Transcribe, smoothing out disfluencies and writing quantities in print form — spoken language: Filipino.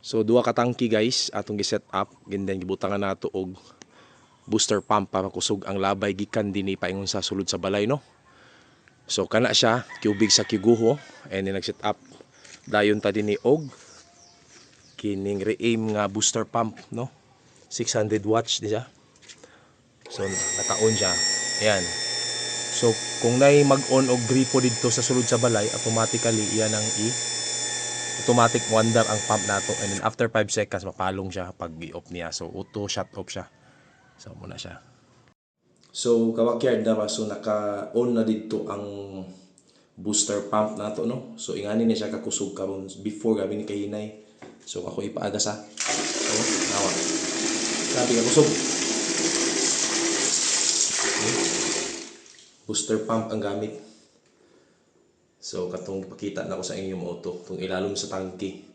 So duha ka tangki guys atong gi-set up, gindan gibutangan nato og booster pump para makusog ang labay gikan dinhi paingon sa sulod sa balay, no. So kana siya kiubig sa kiguho, and then nag-set up dayon ta dinhi og kining re-aim nga booster pump, no. 600 watts di siya. So naka-on siya. Ayan. So kung nay mag-on og gripo didto sa sulod sa balay, automatically iyan ang automatic wandar ang pump nato, and then after 5 seconds mapalong siya pag i-off niya. So auto shut off siya. So muna siya. So kawakyard na ba, so naka-on na dito ang booster pump nato, no. So ingani ni siya kakusog karon before gabi ni kahinay. So ako ipaaga sa. So nawa. Sabi kakusog. Booster pump ang gamit. So katong ipakita na ko sa inyo mo to, tong ilalom sa tangki.